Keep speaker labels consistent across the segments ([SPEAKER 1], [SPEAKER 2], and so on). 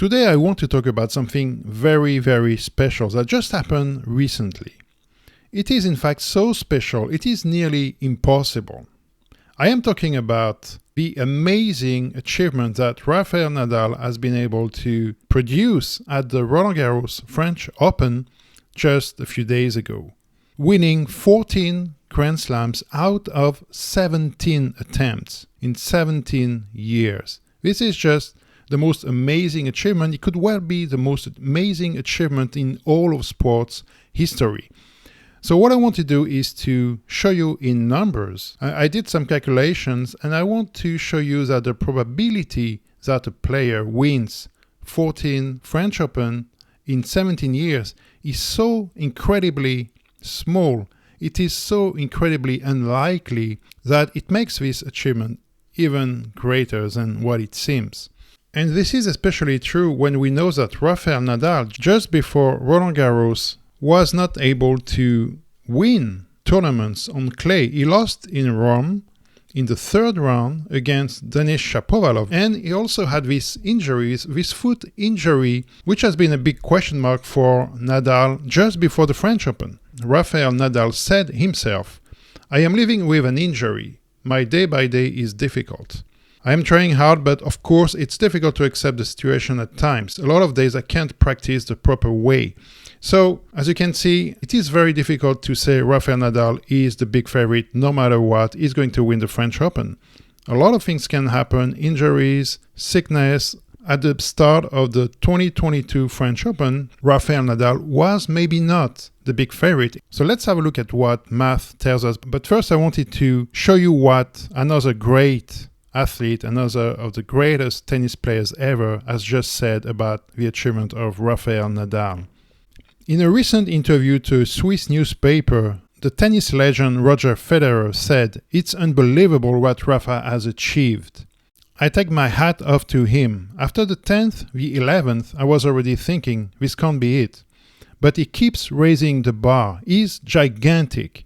[SPEAKER 1] Today I want to talk about something very, very special that just happened recently. It is in fact so special, it is nearly impossible. I am talking about the amazing achievement that Rafael Nadal has been able to produce at the Roland Garros French Open just a few days ago, winning 14 Grand Slams out of 17 attempts in 17 years. This is just the most amazing achievement. It could well be the most amazing achievement in all of sports history. So what I want to do is to show you in numbers. I did some calculations and I want to show you that the probability that a player wins 14 French Open in 17 years is so incredibly small. It is so incredibly unlikely that it makes this achievement even greater than what it seems. And this is especially true when we know that Rafael Nadal, just before Roland Garros, was not able to win tournaments on clay. He lost in Rome in the third round against Denis Shapovalov. And he also had this foot injury, which has been a big question mark for Nadal just before the French Open. Rafael Nadal said himself, "I am living with an injury. My day by day is difficult. I am trying hard, but of course it's difficult to accept the situation at times. A lot of days I can't practice the proper way." So, as you can see, it is very difficult to say Rafael Nadal is the big favorite. No matter what, he's going to win the French Open. A lot of things can happen, injuries, sickness. At the start of the 2022 French Open, Rafael Nadal was maybe not the big favorite. So let's have a look at what math tells us. But first I wanted to show you what another great athlete, another of the greatest tennis players ever, has just said about the achievement of Rafael Nadal. In a recent interview to a Swiss newspaper, the tennis legend Roger Federer said, "It's unbelievable what Rafa has achieved. I take my hat off to him. After the 10th, the 11th, I was already thinking, this can't be it. But he keeps raising the bar. He's gigantic."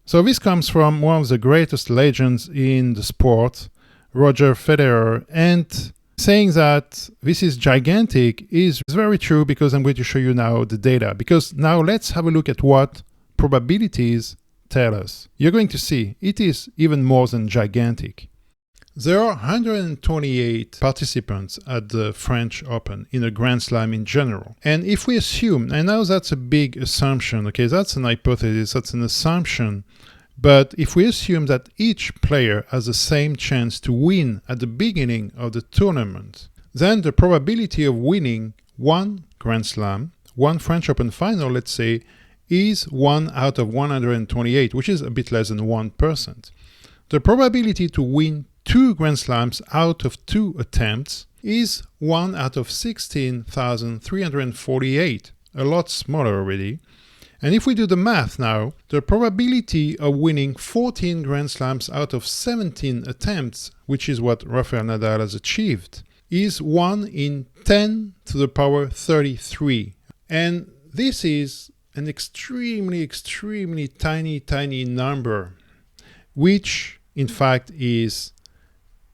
[SPEAKER 1] So this comes from one of the greatest legends in the sport, Roger Federer, and saying that this is gigantic is very true because I'm going to show you now the data. Because now let's have a look at what probabilities tell us. You're going to see it is even more than gigantic. There are 128 participants at the French Open in a Grand Slam in general. And if we assume, and now that's a big assumption, okay, that's an hypothesis, that's an assumption, but if we assume that each player has the same chance to win at the beginning of the tournament, then the probability of winning one Grand Slam, one French Open final, let's say, is 1 out of 128, which is a bit less than 1%. The probability to win 2 Grand Slams out of 2 attempts is 1 out of 16,348, a lot smaller already. And if we do the math now, the probability of winning 14 Grand Slams out of 17 attempts, which is what Rafael Nadal has achieved, is 1 in 10 to the power 33. And this is an extremely, extremely tiny number, which in fact is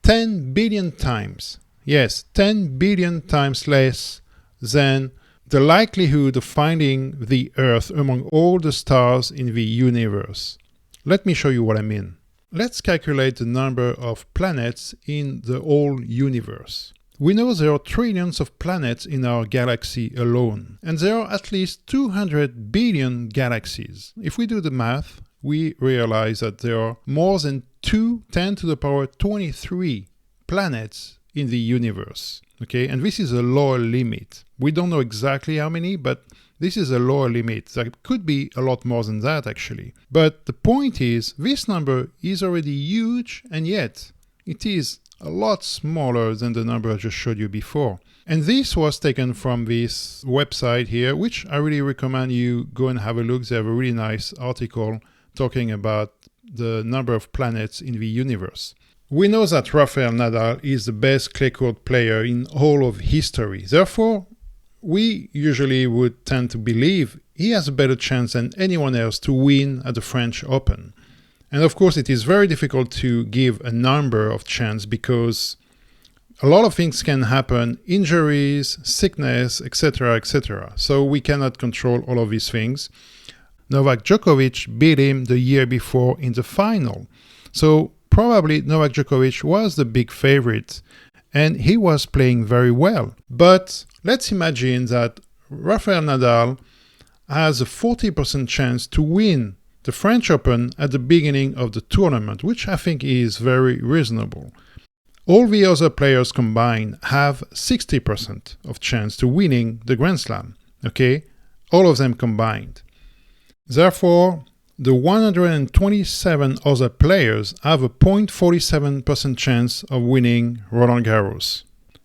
[SPEAKER 1] 10 billion times, yes, 10 billion times less than the likelihood of finding the Earth among all the stars in the universe. Let me show you what I mean. Let's calculate the number of planets in the whole universe. We know there are trillions of planets in our galaxy alone, and there are at least 200 billion galaxies. If we do the math, we realize that there are more than 10 to the power 23 planets in the universe. Okay, and this is a lower limit. We don't know exactly how many, but this is a lower limit. There could be a lot more than that actually. But the point is, this number is already huge, and yet it is a lot smaller than the number I just showed you before. And this was taken from this website here, which I really recommend you go and have a look. They have a really nice article talking about the number of planets in the universe. We know that Rafael Nadal is the best clay court player in all of history. Therefore, we usually would tend to believe he has a better chance than anyone else to win at the French Open. And of course, it is very difficult to give a number of chance because A lot of things can happen, injuries, sickness, etc., etc. So we cannot control all of these things. Novak Djokovic beat him the year before in the final. So probably Novak Djokovic was the big favorite and he was playing very well. But let's imagine that Rafael Nadal has a 40% chance to win the French Open at the beginning of the tournament, which I think is very reasonable. All the other players combined have 60% of chance to winning the Grand Slam, okay? All of them combined. Therefore, the 127 other players have a 0.47% chance of winning Roland Garros.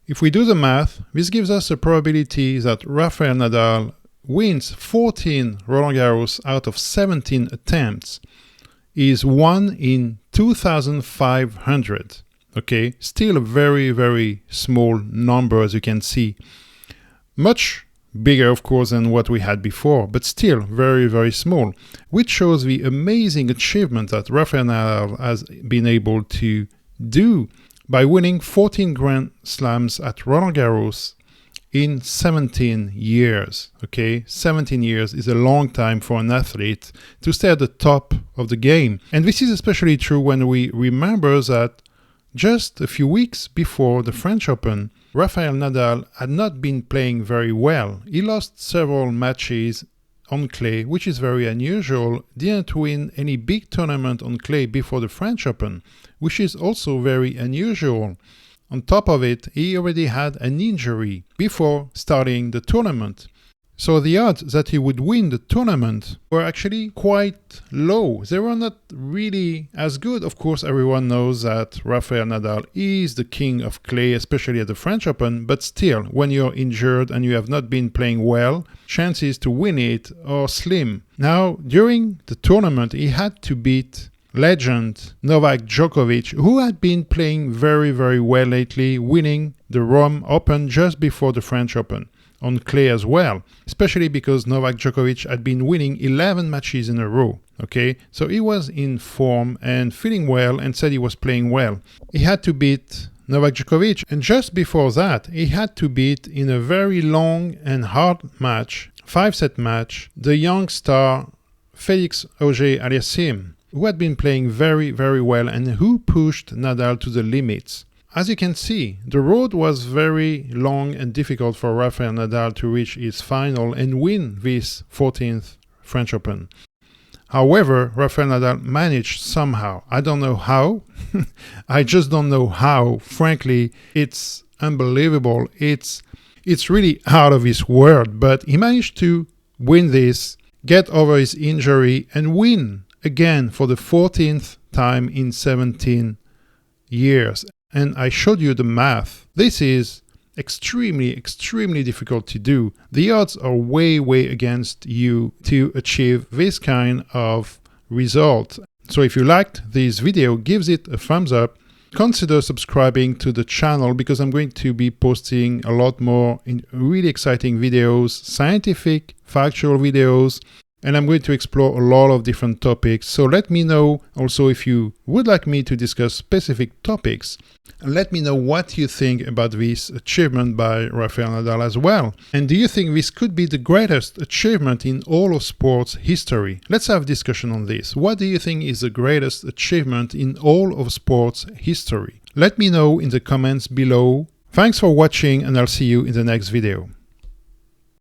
[SPEAKER 1] If we do the math, this gives us a probability that Rafael Nadal wins 14 Roland Garros out of 17 attempts is 1 in 2,500. Okay, still a very, very small number, as you can see. Much bigger, of course, than what we had before, but still very, very small, which shows the amazing achievement that Rafael Nadal has been able to do by winning 14 Grand Slams at Roland Garros in 17 years. Okay, 17 years is a long time for an athlete to stay at the top of the game. And this is especially true when we remember that just a few weeks before the French Open, Rafael Nadal had not been playing very well. He lost several matches on clay, which is very unusual, didn't win any big tournament on clay before the French Open, which is also very unusual. On top of it, he already had an injury before starting the tournament. So the odds that he would win the tournament were actually quite low. They were not really as good. Of course, everyone knows that Rafael Nadal is the king of clay, especially at the French Open. But still, when you're injured and you have not been playing well, chances to win it are slim. Now, during the tournament, he had to beat legend Novak Djokovic, who had been playing very, very well lately, winning the Rome Open just before the French Open. On clay as well, especially because Novak Djokovic had been winning 11 matches in a row, okay? So he was in form and feeling well and said he was playing well. He had to beat Novak Djokovic, and just before that, he had to beat, in a very long and hard match, 5-set match, the young star Felix Auger-Aliassime, who had been playing very, very well and who pushed Nadal to the limits. As you can see, the road was very long and difficult for Rafael Nadal to reach his final and win this 14th French Open. However, Rafael Nadal managed somehow. I don't know how. I just don't know how. Frankly, it's unbelievable. It's really out of his world. But he managed to win this, get over his injury, and win again for the 14th time in 17 years. And I showed you the math. This is extremely, extremely difficult to do. The odds are way, way against you to achieve this kind of result. So if you liked this video, give it a thumbs up. Consider subscribing to the channel because I'm going to be posting a lot more really exciting videos, scientific, factual videos, and I'm going to explore a lot of different topics. So let me know also if you would like me to discuss specific topics. And let me know what you think about this achievement by Rafael Nadal as well. And do you think this could be the greatest achievement in all of sports history? Let's have a discussion on this. What do you think is the greatest achievement in all of sports history? Let me know in the comments below. Thanks for watching, and I'll see you in the next video.